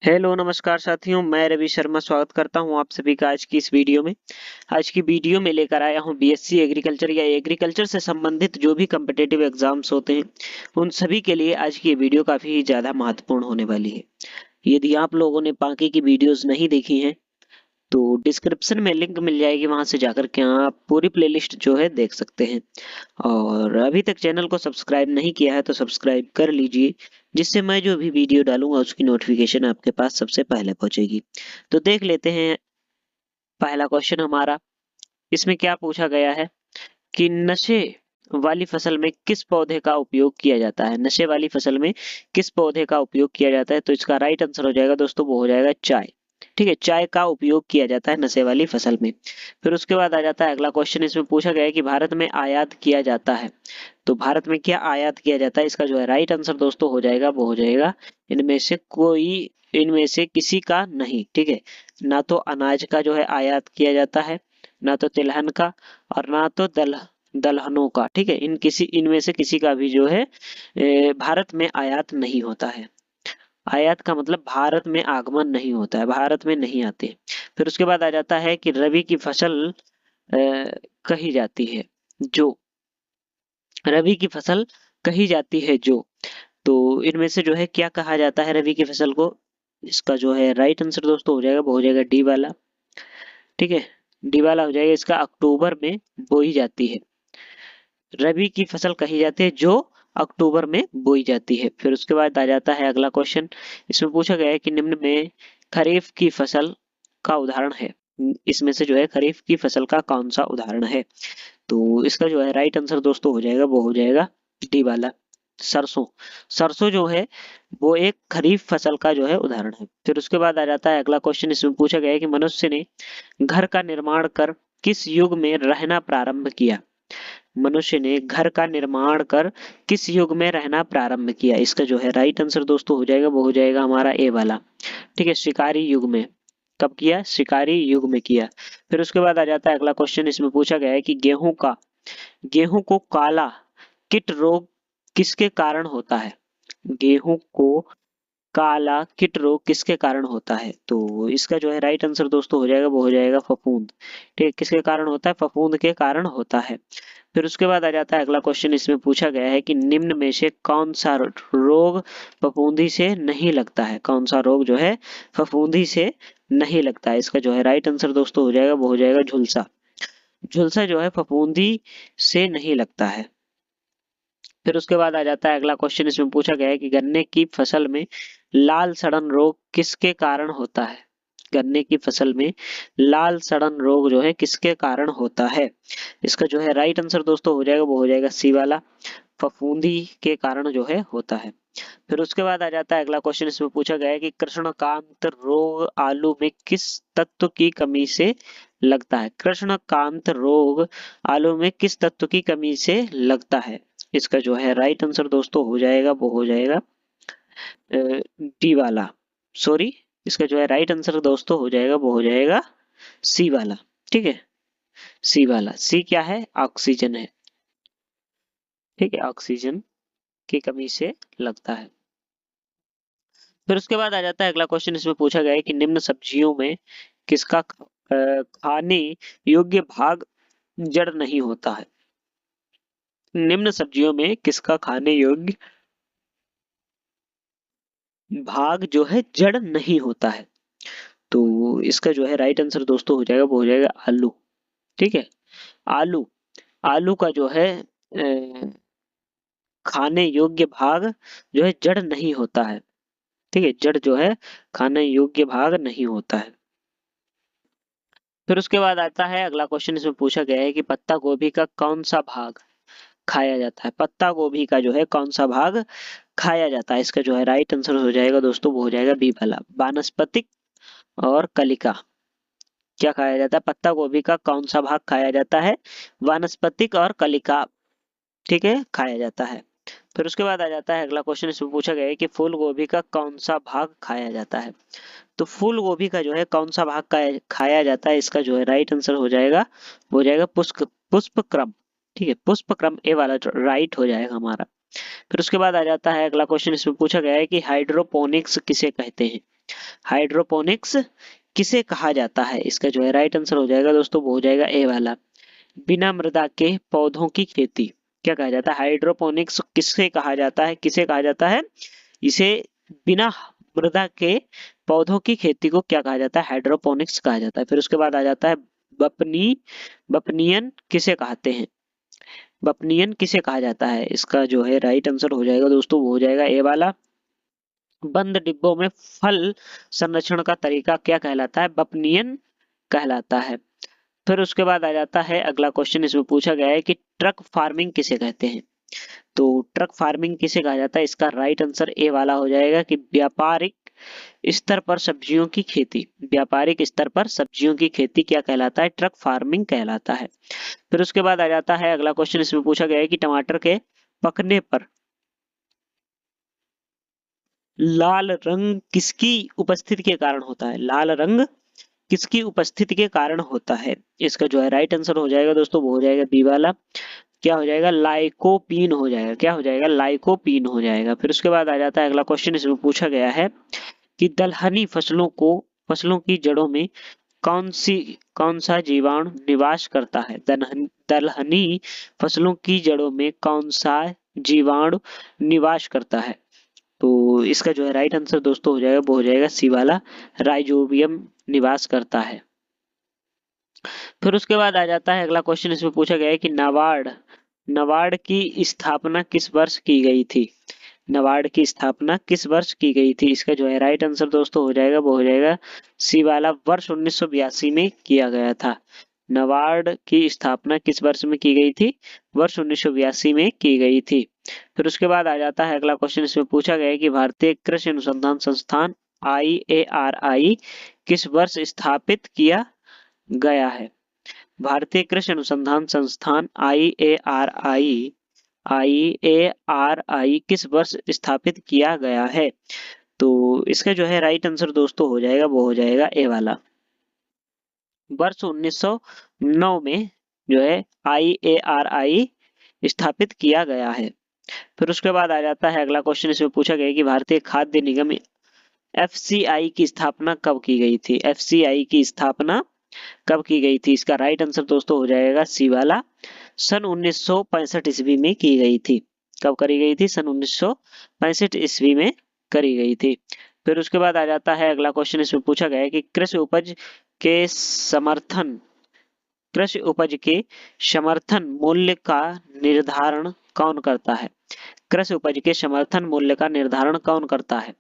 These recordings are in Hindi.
हेलो नमस्कार साथियों, मैं रवि शर्मा स्वागत करता हूं आप सभी का आज की इस वीडियो में। आज की वीडियो में लेकर आया हूं बीएससी एग्रीकल्चर या एग्रीकल्चर से संबंधित जो भी कम्पिटिटिव एग्जाम्स होते हैं उन सभी के लिए आज की ये वीडियो काफी ज्यादा महत्वपूर्ण होने वाली है। यदि आप लोगों ने बाकी की वीडियोस नहीं देखी हैं तो डिस्क्रिप्शन में लिंक मिल जाएगी, वहां से जाकर के आप पूरी प्लेलिस्ट जो है देख सकते हैं। और अभी तक चैनल को सब्सक्राइब नहीं किया है तो सब्सक्राइब कर लीजिए, जिससे मैं जो भी वीडियो डालूंगा उसकी नोटिफिकेशन आपके पास सबसे पहले पहुंचेगी। तो देख लेते हैं पहला क्वेश्चन हमारा। इसमें क्या पूछा गया है कि नशे वाली फसल में किस पौधे का उपयोग किया जाता है। नशे वाली फसल में किस पौधे का उपयोग किया जाता है, तो इसका राइट आंसर हो जाएगा दोस्तों, वो हो जाएगा चाय। ठीक है, चाय का उपयोग किया जाता है नशे वाली फसल में। फिर उसके बाद आ जाता है अगला क्वेश्चन। इसमें पूछा गया है कि भारत में आयात किया जाता है, तो भारत में क्या आयात किया जाता है, इसका जो है राइट आंसर दोस्तों हो जाएगा, वो हो जाएगा इनमें से किसी का नहीं। ठीक है, ना तो अनाज का जो है आयात किया जाता है, ना तो तिलहन का, और ना तो दलहनों का। ठीक है, इनमें से किसी का भी जो है भारत में आयात नहीं होता है। आयात का मतलब भारत में आगमन नहीं होता है, भारत में नहीं आते। फिर उसके बाद आ जाता है कि रबी की फसल कही जाती है जो, रबी की फसल कही जाती है जो, तो इनमें से जो है क्या कहा जाता है रबी की फसल को, इसका जो है राइट आंसर दोस्तों हो जाएगा, वो हो जाएगा डी वाला। ठीक है, डी वाला हो जाएगा, इसका अक्टूबर में बोई जाती है। रबी की फसल कही जाती है जो अक्टूबर में बोई जाती है। फिर उसके बाद आ जाता है अगला क्वेश्चन। इसमें पूछा गया है कि निम्न में खरीफ की फसल का उदाहरण है। इसमें से जो है खरीफ की फसल का कौन सा उदाहरण है, तो इसका जो है राइट आंसर दोस्तों हो जाएगा, वो हो जाएगा डी वाला, सरसों। सरसों जो है वो एक खरीफ फसल का जो है उदाहरण है। फिर उसके बाद आ जाता है अगला क्वेश्चन। इसमें पूछा गया है कि मनुष्य ने घर का निर्माण कर किस युग में रहना प्रारंभ किया। मनुष्य ने घर का निर्माण कर किस युग में रहना प्रारंभ किया, इसका जो है राइट आंसर दोस्तों हो जाएगा, वो हो जाएगा हमारा ए वाला। ठीक है, शिकारी युग में। कब किया, शिकारी युग में किया। फिर उसके बाद आ जाता है अगला क्वेश्चन। इसमें पूछा गया है कि गेहूं को काला कीट रोग किसके कारण होता है। गेहूं को काला कीट रोग किसके कारण होता है, तो इसका जो है राइट आंसर दोस्तों हो जाएगा, वो हो जाएगा फफूंद। ठीक है, किसके कारण होता है, फफूंद के कारण होता है। फिर उसके बाद आ जाता है अगला क्वेश्चन। इसमें पूछा गया है कि निम्न में से कौन सा रोग फफूंदी से नहीं लगता है। कौन सा रोग जो है फफूंदी से नहीं लगता है, इसका जो है राइट आंसर दोस्तों हो जाएगा, वो हो जाएगा झुलसा। झुलसा जो है फफूंदी से नहीं लगता है। फिर उसके बाद आ जाता है अगला क्वेश्चन। इसमें पूछा गया है कि गन्ने की फसल में लाल सड़न रोग किसके कारण होता है। गन्ने की फसल में लाल सड़न रोग जो है किसके कारण होता है, इसका जो है राइट आंसर दोस्तों हो जाएगा, वो हो जाएगा सी वाला, फफूंदी के कारण जो है होता है। फिर उसके बाद आ जाता है अगला क्वेश्चन। इसमें पूछा गया है कि कृष्णकांत रोग आलू में किस तत्व की कमी से लगता है। कृष्णकांत रोग आलू में किस तत्व की कमी से लगता है, इसका जो है राइट आंसर दोस्तों हो जाएगा, वो हो जाएगा डी वाला, सॉरी, इसका जो है राइट आंसर दोस्तों हो जाएगा, वो हो जाएगा सी वाला। ठीक है, सी वाला, सी क्या है, ऑक्सीजन है। ठीक है, ऑक्सीजन की कमी से लगता है। फिर उसके बाद आ जाता है अगला क्वेश्चन। इसमें पूछा गया है कि निम्न सब्जियों में किसका खाने योग्य भाग जड़ नहीं होता है। निम्न सब्जियों में किसका खाने योग्य भाग जो है जड़ नहीं होता है, तो इसका जो है राइट आंसर दोस्तों हो जाएगा, वो हो जाएगा आलू। ठीक है, आलू, आलू का जो है खाने योग्य भाग जो है जड़ नहीं होता है। ठीक है, जड़ जो है खाने योग्य भाग नहीं होता है। फिर उसके बाद आता है अगला क्वेश्चन। इसमें पूछा गया है कि पत्ता गोभी का कौन सा भाग खाया जाता है। पत्ता गोभी का जो है कौन सा भाग खाया जाता है, इसका जो है राइट आंसर हो जाएगा दोस्तों, वो हो जाएगा बी वाला, वानस्पतिक और कलिका। क्या खाया जाता है, पत्ता गोभी का कौन सा भाग खाया जाता है, वानस्पतिक और कलिका। ठीक है, खाया जाता है। फिर उसके बाद आ जाता है अगला क्वेश्चन। इसमें पूछा गया है कि फूल गोभी का कौन सा भाग खाया जाता है। तो फूल गोभी का जो है कौन सा भाग खाया जाता है, इसका जो है राइट आंसर हो जाएगा, वो हो जाएगा पुष्प क्रम। ठीक है, पुष्प क्रम ए वाला राइट हो जाएगा हमारा। फिर उसके बाद आ जाता है अगला क्वेश्चन। इसमें पूछा गया है कि हाइड्रोपोनिक्स किसे कहते हैं। हाइड्रोपोनिक्स किसे कहा जाता है? इसका जो है राइट आंसर हो जाएगा दोस्तों, वो हो जाएगा ए वाला, बिना मृदा के पौधों की खेती। क्या कहा जाता है? हाइड्रोपोनिक्स किससे कहा जाता है? किसे कहा जाता है? इसे बिना मृदा के पौधों की खेती को क्या कहा जाता है? हाइड्रोपोनिक्स कहा जाता है। फिर उसके बाद आ जाता है बपनी बपनियन किसे कहते हैं? बपनियन किसे कहा जाता है? इसका जो है राइट आंसर हो जाएगा दोस्तों, वो हो जाएगा ए वाला, बंद डिब्बों में फल संरक्षण का तरीका क्या कहलाता है? बपनियन कहलाता है। फिर उसके बाद आ जाता है अगला क्वेश्चन, इसमें पूछा गया है कि ट्रक फार्मिंग किसे कहते हैं? तो ट्रक फार्मिंग किसे कहा जाता है? इसका राइट आंसर ए वाला हो जाएगा कि व्यापारिक स्तर पर सब्जियों की खेती। व्यापारिक स्तर पर सब्जियों की खेती क्या कहलाता है? ट्रक फार्मिंग कहलाता है। फिर उसके बाद आ जाता है अगला क्वेश्चन, इसमें पूछा गया है कि टमाटर के पकने पर लाल रंग किसकी उपस्थिति के कारण होता है? लाल रंग किसकी उपस्थिति के कारण होता है? इसका जो है राइट आंसर हो जाएगा दोस्तों, वो हो जाएगा बी वाला, क्या हो जाएगा? लाइकोपीन हो जाएगा। क्या हो जाएगा? लाइकोपीन हो जाएगा। फिर उसके बाद आ जाता है अगला क्वेश्चन, इसमें पूछा गया है कि दलहनी फसलों की जड़ों में कौन सा जीवाणु निवास करता है? दलहनी फसलों की जड़ों में कौन सा जीवाणु निवास करता है? तो इसका जो है राइट आंसर दोस्तों हो जाएगा, वो हो जाएगा सी वाला, राइजोबियम निवास करता है। फिर उसके बाद आ जाता है अगला क्वेश्चन, इसमें पूछा गया है कि नाबार्ड नाबार्ड की स्थापना किस वर्ष की गई थी? नाबार्ड की स्थापना किस वर्ष की गई थी? इसका जो है राइट आंसर दोस्तों हो जाएगा, वो हो जाएगा सी वाला, वर्ष 1982 में किया गया था। नाबार्ड की स्थापना किस वर्ष में की गई थी? वर्ष 1982 में की गई थी। फिर उसके बाद आ जाता है अगला क्वेश्चन, इसमें पूछा गया है कि भारतीय कृषि अनुसंधान संस्थान IARI किस वर्ष स्थापित किया गया है? भारतीय कृषि अनुसंधान संस्थान IARI किस वर्ष स्थापित किया गया है? तो इसका जो है राइट आंसर दोस्तों हो जाएगा, वो हो जाएगा ए वाला, वर्ष 1909 में जो है IARI स्थापित किया गया है। फिर उसके बाद आ जाता है अगला क्वेश्चन, इसमें पूछा गया है कि भारतीय खाद्य निगम FCI की स्थापना कब की गई थी? FCI की स्थापना कब की गई थी? इसका राइट आंसर दोस्तों हो जाएगा सी वाला, सन 1965 ईस्वी में की गई थी। कब करी गई थी? सन 1965 ईस्वी में करी गई थी। फिर उसके बाद आ जाता है अगला क्वेश्चन, इसमें पूछा गया है कि कृषि उपज के समर्थन मूल्य का निर्धारण कौन करता है? कृषि उपज के समर्थन मूल्य का निर्धारण कौन करता है?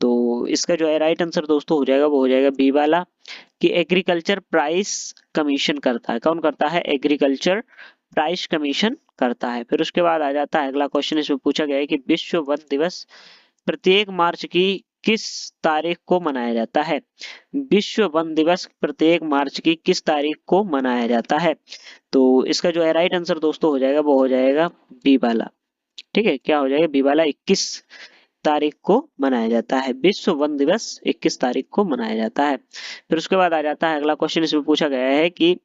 तो इसका जो है राइट आंसर दोस्तों हो जाएगा, वो हो जाएगा बी वाला, कि एग्रीकल्चर प्राइस कमीशन करता है। कौन करता है? एग्रीकल्चर प्राइस कमीशन करता है। फिर उसके बाद आ जाता है अगला क्वेश्चन, इसमें पूछा गया है कि विश्व वन दिवस प्रत्येक मार्च की किस तारीख को मनाया जाता है? विश्व वन दिवस प्रत्येक मार्च की किस तारीख को मनाया जाता है? तो इसका जो है राइट आंसर दोस्तों हो जाएगा, वो हो जाएगा बी वाला। ठीक है, क्या हो जाएगा? बी वाला, 21 तारीख को मनाया जाता है। विश्व वन दिवस 21 तारीख को मनाया जाता है। फिर उसके बाद आ जाता है अगला क्वेश्चन, इसमें पूछा गया है कि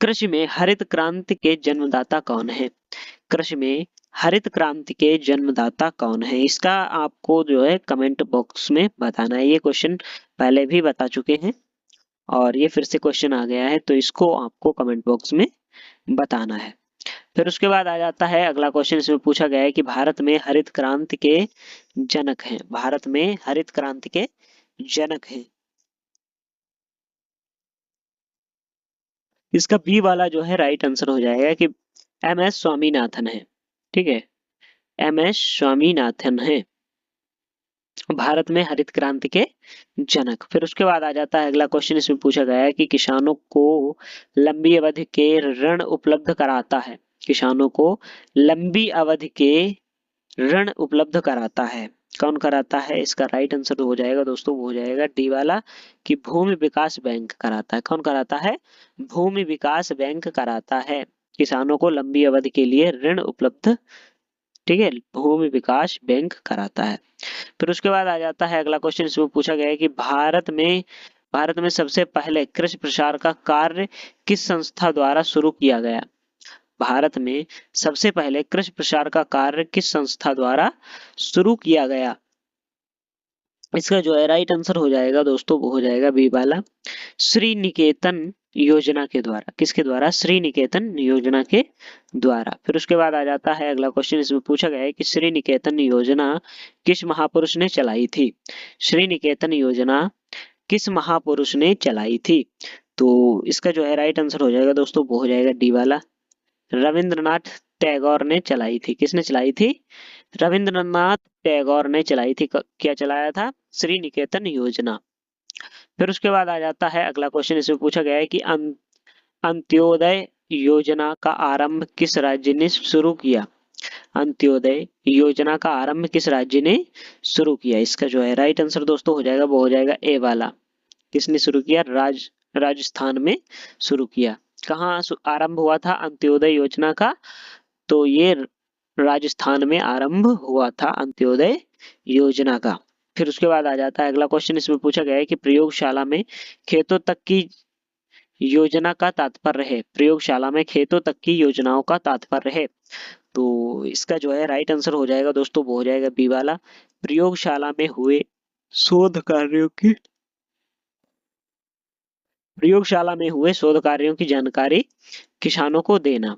कृषि में हरित क्रांति के जन्मदाता कौन है? कृषि में हरित क्रांति के जन्मदाता कौन है? इसका आपको जो है कमेंट बॉक्स में बताना है। ये क्वेश्चन पहले भी बता चुके हैं और ये फिर से क्वेश्चन आ गया है, तो इसको आपको कमेंट बॉक्स में बताना है। फिर उसके बाद आ जाता है अगला क्वेश्चन, इसमें पूछा गया है कि भारत में हरित क्रांति के जनक हैं। भारत में हरित क्रांति के जनक हैं। इसका बी वाला जो है राइट आंसर हो जाएगा कि MS स्वामीनाथन है। ठीक है, MS स्वामीनाथन है भारत में हरित क्रांति के जनक। फिर उसके बाद आ जाता है अगला क्वेश्चन, इसमें पूछा गया है कि किसानों को लंबी अवधि के ऋण उपलब्ध कराता है। किसानों को लंबी अवधि के ऋण उपलब्ध कराता है। कौन कराता है? इसका राइट आंसर हो जाएगा दोस्तों, वो हो जाएगा डी वाला, कि भूमि विकास बैंक कराता है। कौन कराता है? भूमि विकास बैंक कराता है किसानों को लंबी अवधि के लिए ऋण उपलब्ध। ठीक है, भूमि विकास बैंक कराता है। फिर उसके बाद आ जाता है अगला क्वेश्चन, इसमें पूछा गया है कि भारत में सबसे पहले कृषि प्रसार का कार्य किस संस्था द्वारा शुरू किया गया? भारत में सबसे पहले कृषि प्रसार का कार्य किस संस्था द्वारा शुरू किया गया? इसका जो है राइट आंसर हो जाएगा दोस्तों, वो हो जाएगा बी वाला, श्री निकेतन योजना के द्वारा। किसके द्वारा? श्री निकेतन योजना के द्वारा। फिर उसके बाद आ जाता है अगला क्वेश्चन, इसमें पूछा गया है कि श्री निकेतन योजना किस महापुरुष ने चलाई थी? श्री निकेतन योजना किस महापुरुष ने चलाई थी? तो इसका जो है राइट आंसर हो जाएगा दोस्तों, वो हो जाएगा डी वाला, रविंद्रनाथ टैगोर ने चलाई थी। किसने चलाई थी? रविंद्रनाथ टैगोर ने चलाई थी। क्या चलाया था? श्री निकेतन योजना। फिर उसके बाद आ जाता है अगला क्वेश्चन, इसमें पूछा गया है कि अंत्योदय योजना का आरंभ किस राज्य ने शुरू किया? अंत्योदय योजना का आरंभ किस राज्य ने शुरू किया? इसका जो है राइट आंसर दोस्तों हो जाएगा, वो हो जाएगा ए वाला। किसने शुरू किया? राजस्थान में शुरू किया। कहाँ आरंभ हुआ था अंत्योदय योजना का? तो ये राजस्थान में आरंभ हुआ था अंत्योदय योजना का। फिर उसके बाद आ जाता है अगला क्वेश्चन, इसमें पूछा गया है कि प्रयोगशाला में खेतों तक की योजना का तात्पर्य है। प्रयोगशाला में खेतों तक की योजनाओं का तात्पर्य है। तो इसका जो है राइट आंसर हो जाएगा दोस्तों, वो हो जाएगा बी वाला, प्रयोगशाला में हुए शोध कार्यों की प्रयोगशाला में हुए शोध कार्यों की जानकारी किसानों को देना।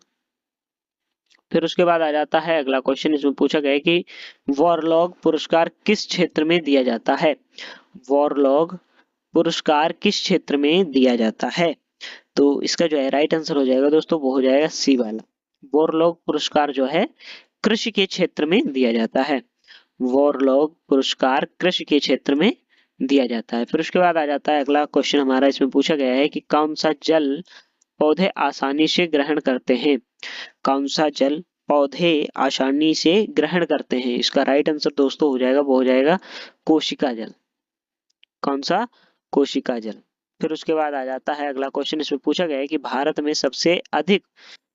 फिर उसके बाद आ जाता है अगला क्वेश्चन, इसमें पूछा गया है कि वॉरलॉग पुरस्कार किस क्षेत्र में दिया जाता है? वॉरलॉग पुरस्कार किस क्षेत्र में दिया जाता है? तो इसका जो है राइट आंसर हो जाएगा दोस्तों, वो हो जाएगा सी वाला, वॉरलॉग पुरस्कार जो है कृषि के क्षेत्र में दिया जाता है। वॉरलॉग पुरस्कार कृषि के क्षेत्र में दिया जाता है। फिर उसके बाद आ जाता है अगला क्वेश्चन हमारा, इसमें पूछा गया है कि कौन सा जल पौधे आसानी से ग्रहण करते हैं? कौन सा जल पौधे आसानी से ग्रहण करते हैं? इसका राइट आंसर दोस्तों हो जाएगा, वो हो जाएगा कोशिका जल। कौन सा? कोशिका जल। फिर उसके बाद आ जाता है अगला क्वेश्चन, इसमें पूछा गया है कि भारत में सबसे अधिक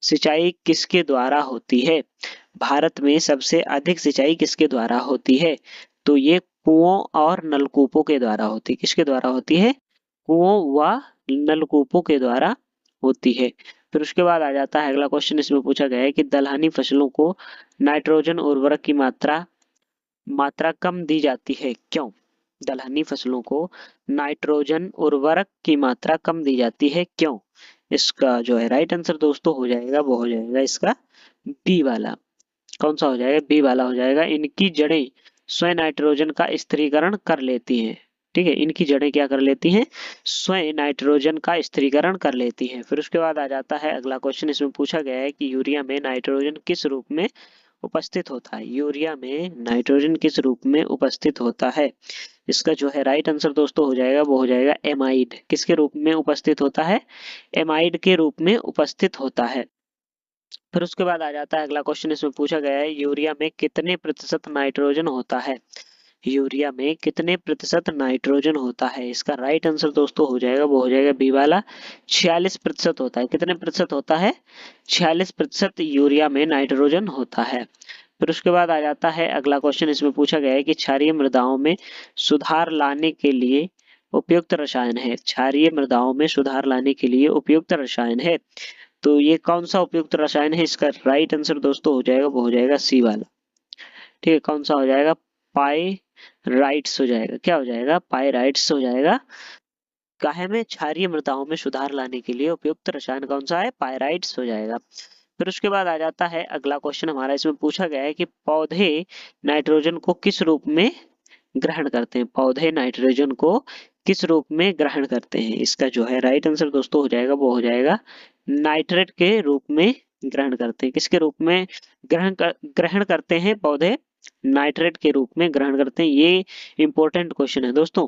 सिंचाई किसके द्वारा होती है? भारत में सबसे अधिक सिंचाई किसके द्वारा होती है? तो ये कुओं और नलकूपों के द्वारा होती है। किसके द्वारा होती है? कुओं व नलकूपों के द्वारा होती है। फिर उसके बाद आ जाता है अगला क्वेश्चन, इसमें पूछा गया है कि दलहनी फसलों को नाइट्रोजन उर्वरक की मात्रा कम दी जाती है, क्यों? दलहनी फसलों को नाइट्रोजन उर्वरक की मात्रा कम दी जाती है, क्यों? इसका जो है राइट आंसर दोस्तों हो जाएगा, वो हो जाएगा इसका बी वाला। कौन सा हो जाएगा? बी वाला हो जाएगा, इनकी जड़ें स्वयं नाइट्रोजन का स्थिरीकरण कर लेती हैं। ठीक है, इनकी जड़ें क्या कर लेती हैं? स्वयं नाइट्रोजन का स्थिरीकरण कर लेती हैं। फिर उसके बाद आ जाता है अगला क्वेश्चन, इसमें पूछा गया है कि यूरिया में नाइट्रोजन किस रूप में उपस्थित होता है? यूरिया में नाइट्रोजन किस रूप में उपस्थित होता है? इसका जो है राइट आंसर दोस्तों हो जाएगा, वो हो जाएगा एमाइड। किसके रूप में उपस्थित होता है? एमाइड के रूप में उपस्थित होता है। फिर उसके बाद आ जाता है अगला क्वेश्चन, इसमें पूछा गया है यूरिया में कितने प्रतिशत नाइट्रोजन होता है? यूरिया में कितने प्रतिशत नाइट्रोजन होता है? इसका राइट आंसर दोस्तों हो जाएगा, वो हो जाएगा बी वाला, 46% होता है। कितने प्रतिशत होता है? 46% यूरिया में नाइट्रोजन होता है। फिर उसके बाद आ जाता है अगला क्वेश्चन, इसमें पूछा गया है कि क्षारीय मृदाओं में सुधार लाने के लिए उपयुक्त रसायन है। क्षारीय मृदाओं में सुधार लाने के लिए उपयुक्त रसायन है। तो ये कौन सा उपयुक्त रसायन है? इसका राइट आंसर दोस्तों हो जाएगा, वो हो जाएगा सी वाला। ठीक है, कौन सा हो जाएगा? पाइराइट्स हो जाएगा। क्या हो जाएगा? पाइराइट्स हो जाएगा। काहे में? क्षारीय मृदाओं में सुधार लाने के लिए उपयुक्त रसायन कौन सा है? पाइराइट्स हो जाएगा। फिर उसके बाद आ जाता है अगला क्वेश्चन हमारा, इसमें पूछा गया है कि पौधे नाइट्रोजन को किस रूप में ग्रहण करते हैं? पौधे नाइट्रोजन को किस रूप में ग्रहण करते हैं? इसका जो है राइट आंसर दोस्तों हो जाएगा, वो हो जाएगा नाइट्रेट के रूप में ग्रहण करते हैं। किसके रूप में ग्रहण करते हैं पौधे? नाइट्रेट के रूप में ग्रहण करते हैं। ये इंपॉर्टेंट क्वेश्चन है दोस्तों,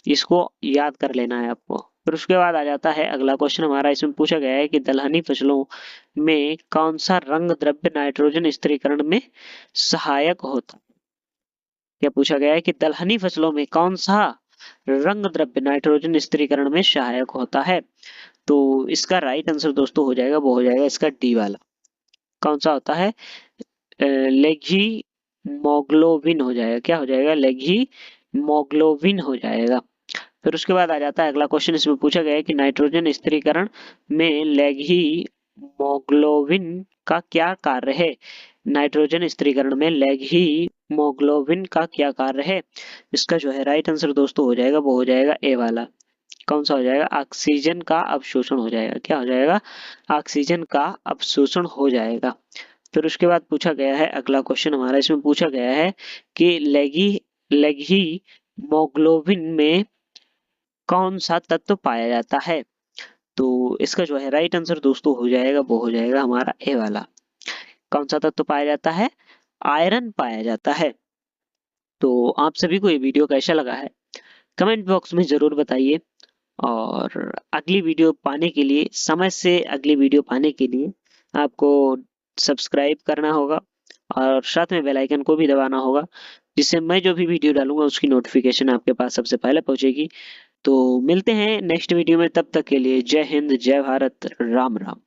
इसको याद कर लेना है आपको। फिर उसके बाद आ जाता है अगला क्वेश्चन हमारा, इसमें पूछा गया है कि दलहनी फसलों में कौन सा रंग द्रव्य नाइट्रोजन स्थिरीकरण में सहायक होता है? क्या पूछा गया है कि दलहनी फसलों में कौन सा रंग द्रव्य नाइट्रोजन स्थिरीकरण में सहायक होता है? तो इसका राइट आंसर दोस्तों हो जाएगा, वो हो जाएगा इसका डी वाला। कौन सा होता है? लेगी मोग्लोबिन हो जाएगा। क्या हो जाएगा? लेगी मोग्लोबिन हो जाएगा। फिर उसके बाद आ जाता है अगला क्वेश्चन, इसमें पूछा गया है कि नाइट्रोजन स्थिरीकरण में लेगी मोग्लोबिन का क्या कार्य है? नाइट्रोजन स्थिरीकरण में लैग हीमोग्लोबिन का क्या कार्य है? इसका जो है राइट आंसर दोस्तों हो जाएगा, वो हो जाएगा ए वाला। कौन सा हो जाएगा? ऑक्सीजन का अवशोषण हो जाएगा। क्या हो जाएगा? ऑक्सीजन का अवशोषण हो जाएगा। फिर उसके बाद पूछा गया है अगला क्वेश्चन हमारा, इसमें पूछा गया है कि हीमोग्लोबिन में कौन सा तत्व पाया जाता है? तो इसका जो है राइट आंसर दोस्तों हो जाएगा, वो हो जाएगा हमारा ए वाला। कौन सा तत्व पाया जाता है? आयरन पाया जाता है। तो आप सभी को ये वीडियो कैसा लगा है कमेंट बॉक्स में जरूर बताइए, और अगली वीडियो पाने के लिए, समय से अगली वीडियो पाने के लिए आपको सब्सक्राइब करना होगा और साथ में बेल आइकन को भी दबाना होगा, जिससे मैं जो भी वीडियो डालूंगा उसकी नोटिफिकेशन आपके पास सबसे पहले पहुंचेगी। तो मिलते हैं नेक्स्ट वीडियो में, तब तक के लिए जय हिंद, जय भारत, राम राम।